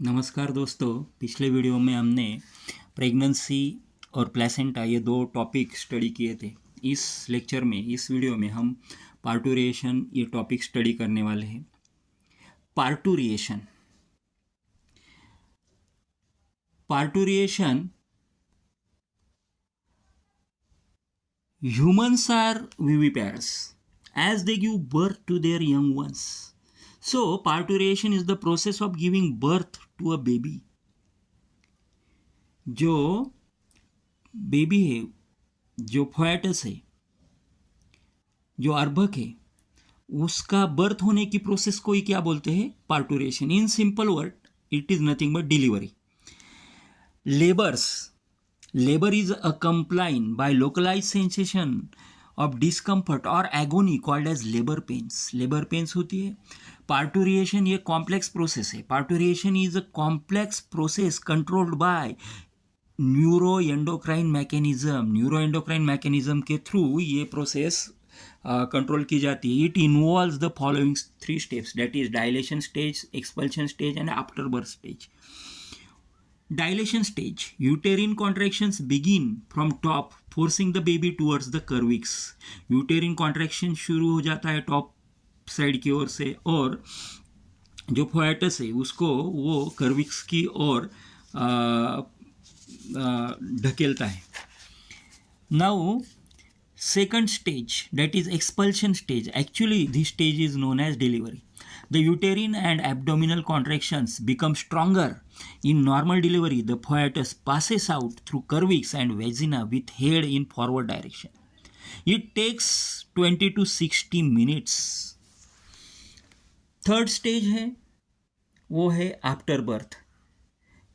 नमस्कार दोस्तों। पिछले वीडियो में हमने प्रेगनेंसी और प्लेसेंटा ये दो टॉपिक स्टडी किए थे। इस लेक्चर में इस वीडियो में हम पार्टूरिएशन ये टॉपिक स्टडी करने वाले हैं। पार्टूरिएशन पार्टूरिएशन humans are viviparous as they give birth to their young ones. So parturition is the process of giving birth to a baby. जो बेबी है, जो फोएटस है, जो अर्भक है, उसका बर्थ होने की प्रोसेस को ही क्या बोलते हैं? Parturition. In simple word it is nothing but delivery. Labour is accompanied by localized sensation of discomfort or agony called as labor pains होती है। पार्टूरिएशन ये कॉम्प्लेक्स प्रोसेस है। Parturition is a complex process controlled by neuro endocrine mechanism के through ये process control की जाती है। It involves the following 3 steps, that is dilation stage, expulsion stage and after birth stage. Dilation stage, uterine contractions begin from top, forcing the baby towards the cervix. Uterine contraction शुरू हो जाता है top side की ओर से और जो फोएटस है उसको वो cervix की ओर ढकेलता है। Now second stage, that is expulsion stage. Actually this stage is known as delivery. The uterine and abdominal contractions become stronger. In normal delivery, the fetus passes out through cervix and vagina with head in forward direction. It takes 20 to 60 minutes. Third stage है वो है after birth.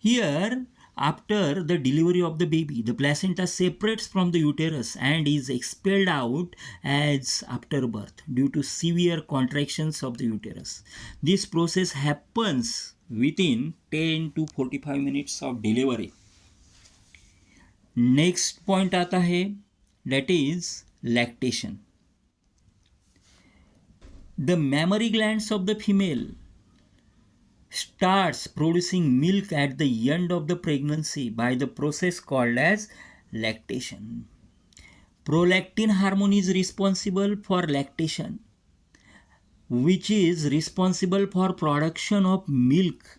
Here, after the delivery of the baby, the placenta separates from the uterus and is expelled out as after birth due to severe contractions of the uterus. This process happens within 10 to 45 minutes of delivery. Next point आता है, that is lactation. The mammary glands of the female starts producing milk at the end of the pregnancy by the process called as lactation. Prolactin hormone is responsible for lactation, which is responsible for production of milk.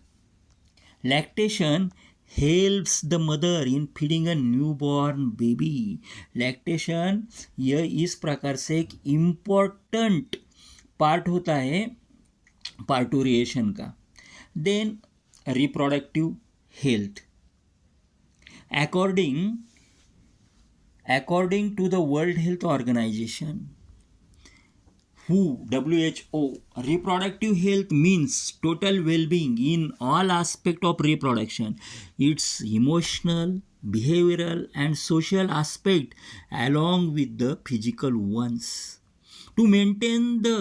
Lactation helps the mother in feeding a newborn baby. Lactation यह इस प्रकार से एक important part होता है पार्टूरिएशन का। Then reproductive health. According to the World Health Organization, WHO, reproductive health means total well-being in all aspects of reproduction. Its emotional, behavioral and social aspect along with the physical ones. To maintain the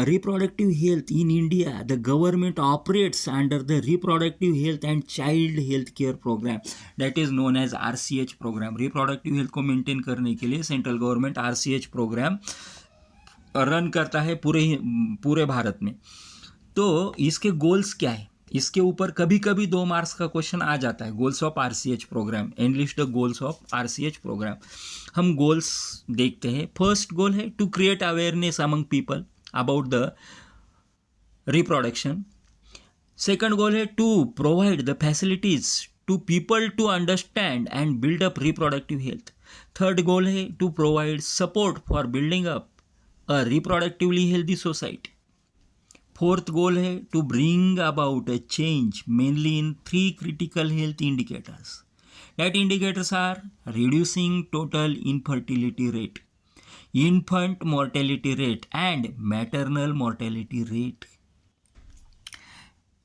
reproductive health in India, the government operates under the Reproductive Health and Child Health Care Program, that is known as RCH program. Reproductive health को maintain करने के लिए central government RCH program run करता है पूरे भारत में। तो इसके गोल्स क्या है? इसके ऊपर कभी कभी 2 मार्क्स का क्वेश्चन आ जाता है। Goals of RCH program, enlist the goals of RCH program. हम गोल्स देखते हैं। फर्स्ट गोल है to create awareness among people about the reproduction. Second goal है to provide the facilities to people to understand and build up reproductive health. Third goal है to provide support for building up a reproductively healthy society. Fourth goal है to bring about a change mainly in 3 critical health indicators. That indicators are reducing total infertility rate, infant mortality rate and maternal mortality rate.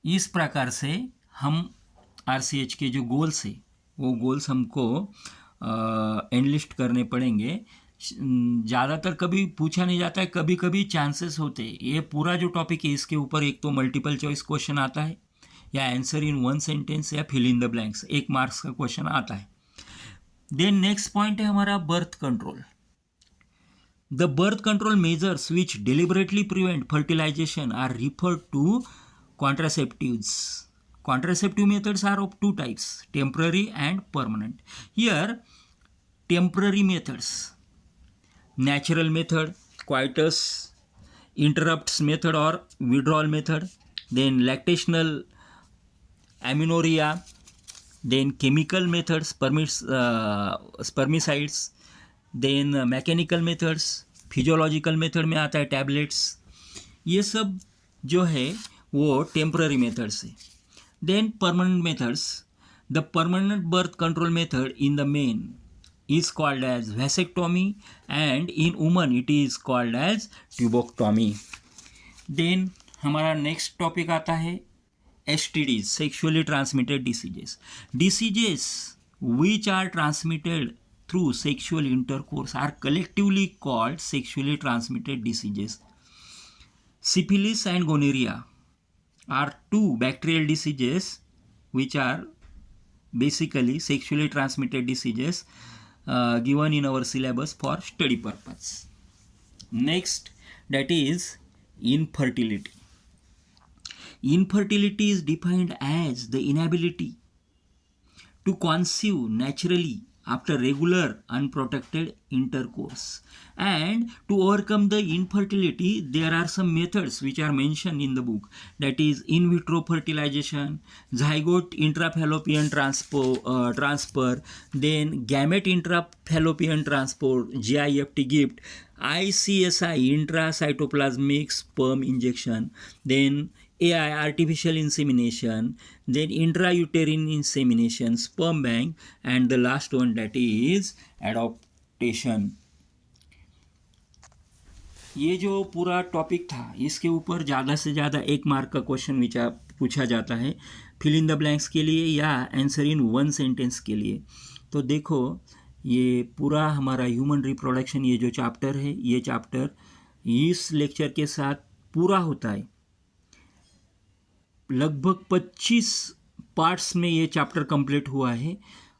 इस प्रकार से हम RCH के जो goals है वो goals हमको एनलिस्ट करने पड़ेंगे। ज़्यादातर कभी पूछा नहीं जाता है, कभी कभी चांसेस होते हैं। ये पूरा जो टॉपिक है इसके ऊपर एक तो मल्टीपल चॉइस क्वेश्चन आता है या आंसर इन 1 सेंटेंस या fill in the blanks 1 marks का क्वेश्चन आता है। देन नेक्स्ट पॉइंट है हमारा birth control. The birth control measures which deliberately prevent fertilization are referred to contraceptives. Contraceptive methods are of two types, temporary and permanent. Here, temporary methods, natural method, coitus interrupts method or withdrawal method, then lactational amenorrhea, then chemical methods, spermicides, then mechanical methods, physiological method में आता है tablets, ये सब जो है वो temporary methods है. Then permanent methods, the permanent birth control method in the main is called as vasectomy and in women it is called as tubectomy. Then हमारा नेक्स्ट टॉपिक आता है STDs, sexually transmitted diseases. Diseases which are transmitted through sexual intercourse are collectively called sexually transmitted diseases. Syphilis and gonorrhea are two bacterial diseases which are basically sexually transmitted diseases given in our syllabus for study purpose. Next, that is infertility. Infertility is defined as the inability to conceive naturally after regular unprotected intercourse. And to overcome the infertility, there are some methods which are mentioned in the book, that is in vitro fertilization, zygote intrafallopian transfer, then gamete intrafallopian transport, GIFT gift, ICSI intracytoplasmic sperm injection, then AI artificial insemination, then intrauterine insemination, sperm bank, and the last one that is adoption. ये जो पूरा topic था इसके ऊपर ज़्यादा से ज़्यादा 1 mark का क्वेश्चन पूछा जाता है फिल इन द ब्लैंक्स के लिए या आंसर इन 1 सेंटेंस के लिए. तो देखो ये पूरा हमारा ह्यूमन रिप्रोडक्शन ये जो चैप्टर है ये चैप्टर इस लेक्चर के साथ पूरा होता है. लगभग 25 पार्ट्स में ये चैप्टर कंप्लीट हुआ है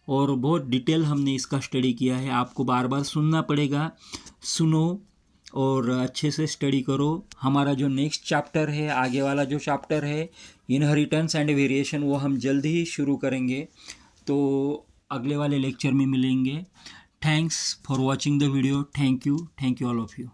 और बहुत डिटेल हमने इसका स्टडी किया है. आपको बार बार सुनना पड़ेगा, सुनो और अच्छे से स्टडी करो. हमारा जो नेक्स्ट चैप्टर है, आगे वाला जो चैप्टर है इनहेरिटेंस एंड वेरिएशन, वो हम जल्द ही शुरू करेंगे. तो अगले वाले लेक्चर में मिलेंगे. Thanks for watching the video. Thank you all of you.